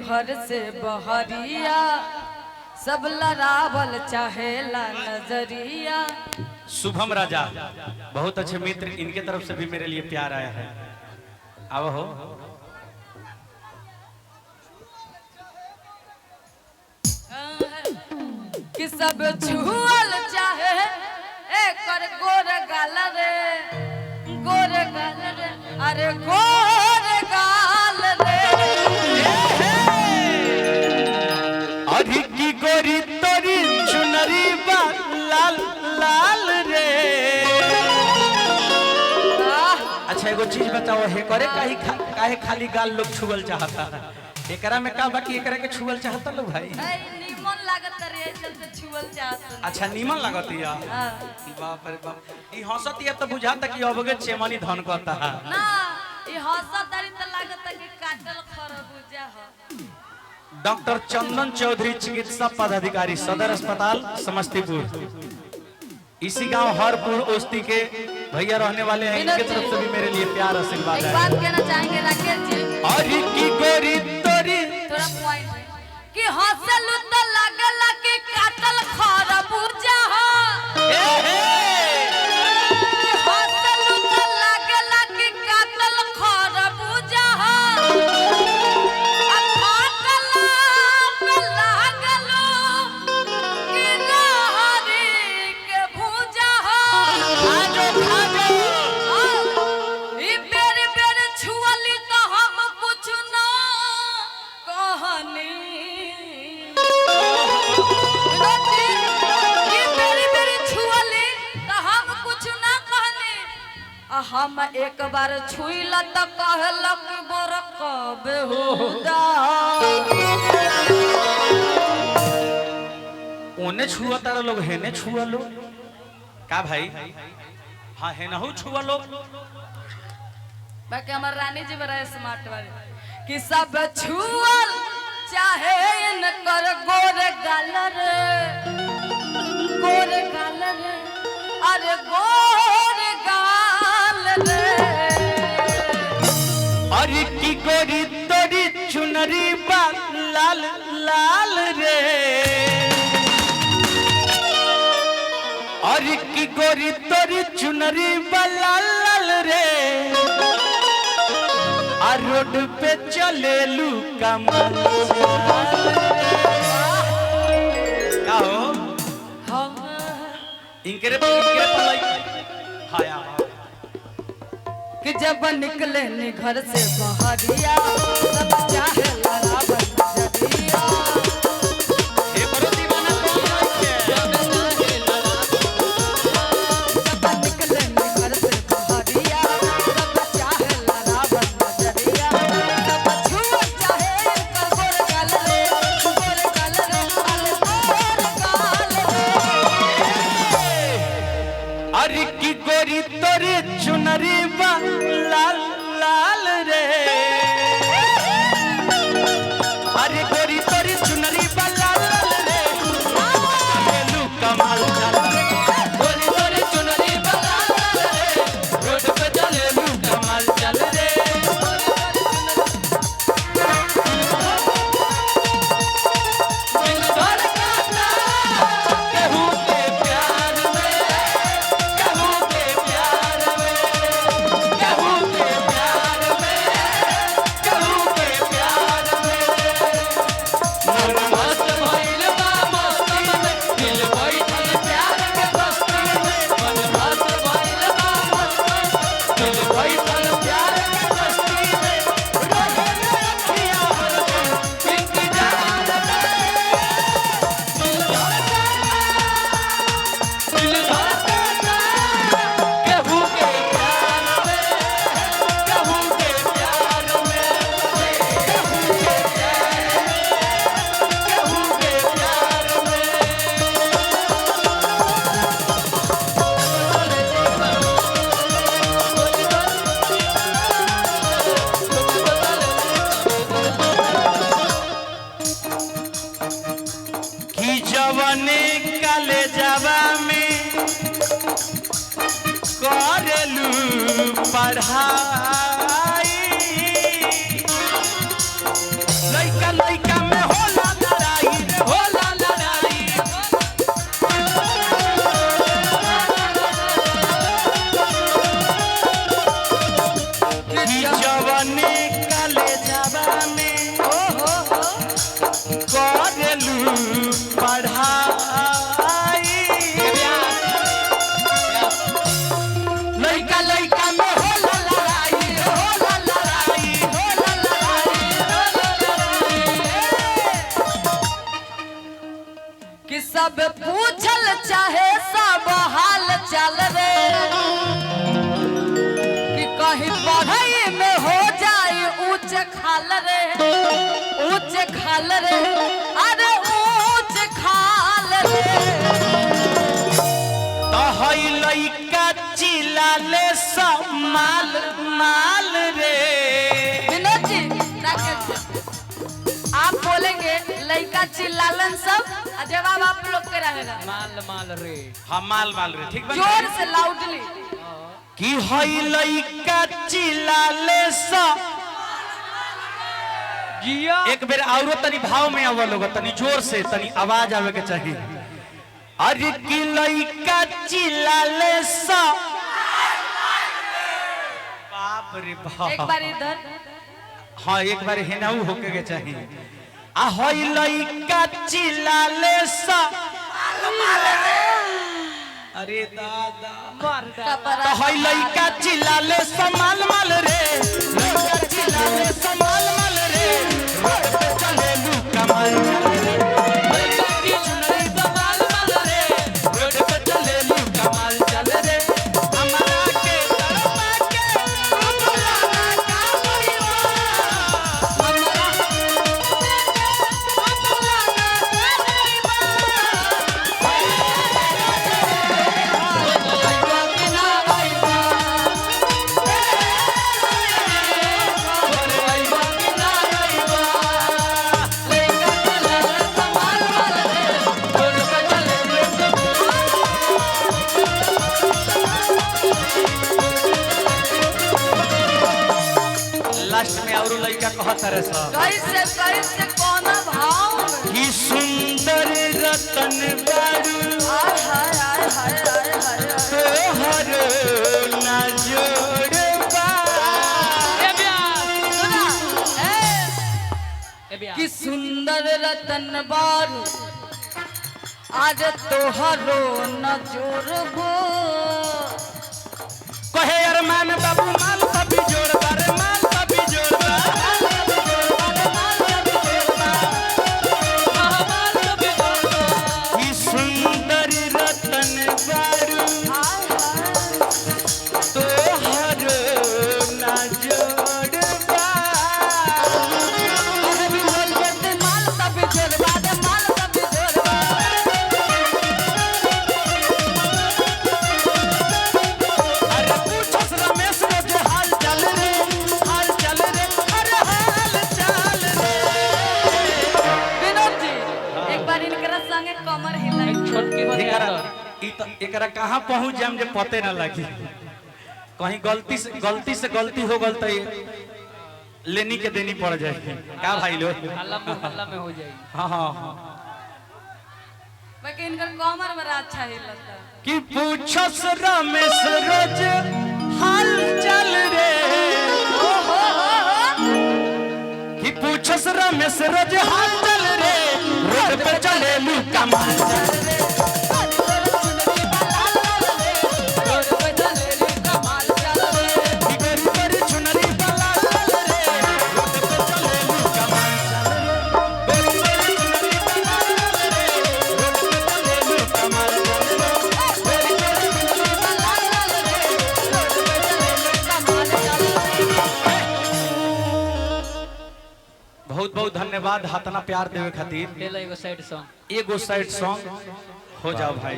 घर से बहरिया सब लड़ावल चाहेला नजरिया। शुभम राजा बहुत अच्छे मित्र, इनके तरफ से भी मेरे लिए प्यार आया है। आओ हो कि सब छुअल चाहे एकर गोर गाल रे, गोर गाल रे, अरे गोर गाल रे। अरे की गोरी तोरी चुनरी बा लाल लाल रे। अच्छा एगो चीज बताओ, हे करे काहे खाली गाल लोग छुअल चाहता है? एकरा में का बाकी एकरा के छुअल चाहता लोग भाई? नीमन लागत रे चलते छुअल चाहत। अच्छा नीमन लागत या? बाप रे बाप, ई हंसत या तो बुझाता कि अबगे चेमनी धन कहता है ना। ई हंसत तारी त लागत कि काटल खरबूजा ह। डॉक्टर चंदन चौधरी चिकित्सा पदाधिकारी सदर अस्पताल समस्तीपुर, इसी गांव हरपुर ओस्ती के भैया रहने वाले हैं। इनके तरफ से भी मेरे लिए प्यार आशीर्वाद है। एक बात कहना चाहेंगे राकेश जी, और की गोरी तोरी थोड़ा पॉइंट है कि हंसल तो लागला कि काटल खरबूजा ह। हंसल तो लागला कि काटल खरबूजा ह। हम एक बार छुईल तो कहलक बरक बेहुदा। ओने छुआ तारा लोग हेने छुआ लो का भाई? हाँ है ना हो छुआ लो। बाकी हमार रानी जी बड़ा स्मार्ट वाली कि सब छुअल चाहे इनकर गोर गाल रे, गोर गाल रे, अरे गोर गाल रे। अरे की गोरी तोरी चुनरी बा लाल लाल रे। अरे की गोरी तोरी चुनरी बा लाल लाल रे। आ रोड पे चले लू कमल का हो इनके हाया कि जब निकले नी घर से बहरिया सब चाहे लड़ावल नजरिया। हे बड़ो दीवाना कौन है? जब निकले नी घर से बहरिया सब चाहे लड़ावल नजरिया। सब छुआ चाहे इनकर गोर गाल रे, गोर गाल रे, अरे गोर गाल रे। अरे की गोरी तोरी चुनरी बा लाल लाल रे। अरे गोरी तोरी चुनरी बा लाल लाल रे। लू कमाल चल रे। गोरी तोरी चुनरी बा लाल लाल रे। रोड पे चले लू कमाल चल रे। जवने काले जावा में करेलू पढ़ाई लइका लइका सब पूछल चाहे सब हाल चल रे कि कहीं पढ़ाई में हो जाए ऊंच खाल रे अरे ऊंच खाल रे तो हई लइका चिल्लाले सब माल माल रे। विनोद जी राकेश जी, आप बोलेंगे लइका चिल्लालन सब और जवाब आप लोग के रहेगा माल माल रे। हाँ माल माल रे ठीक बा जोर से लाउडली कि हई लइका चिल्लाले सब जिया एक बेर औरो तनी भाव में आवल होगा तनी जोर से तनी आवाज आवे के चाहिए। अरे कि लइका चिल्लाले सब बाप रे बाप एक बार इधर हाँ एक बार हेनाऊ होके के चाहिए। आ हई लइका चिल्लाले सब अरे दादा कपड़ा तो हई लइका चिल्लाले सब माल माल रे लइका चिल्लाले सब माल माल रे रोड पे चले लू कमाल लइका की चुनरी सब माल माल रे रोड पे चले लू कमाल चल रे हमारा के तड़पा के बुलाना का लास्ट में और लइका कहत रे सब कैसे कौन भाव में कि सुंदर रतन बारू हाय हाय हाय हाय हाय हाय तोहर ना जोड़बा ए ब्यास सुना ए ब्यास कि सुंदर रतन बारू आज तोहरो न जोड़बो कहे अरमान बाबू माल सभी जोड़बा रे माल सभी जोड़बा कि सुंदर रतन बारू तोहर ना जोड़बा माल सब जोड़बा दे माल सब जोड़बा अरे पूछस रमेश रे जो हाल चल रे अरे हाल चल रे। विनोद जी एक बार इनकरा संगे कमर हिलाई छोटकी बने एकरा कहाँ पहुँच जाम जे पते न लगी कहीं गलती हो गल तो लेनी के देनी पड़ जाए का भाई लोग। हल्ला में हो जाएगी। हाँ हाँ हाँ बाकी इनकर कमर बड़ा अच्छा हिलता कि पूछस रमेश रोज हाल चल रे कि पूछस रमेश रोज हाल चल रे रोड पे चले लू कमाल चल रे कि गरी गरी चुनरी वाला लाल रे रोड पे चले लू कमाल चल रे गरी गरी चुनरी वाला लाल रे रोड पे चले लू कमाल चल रे गरी गरी चुनरी वाला लाल रे। बहुत बहुत धन्यवाद हाथना प्यार देवे खातिर। ले लो एगो साइड सॉन्ग। एगो साइड सॉन्ग हो जाओ भाई।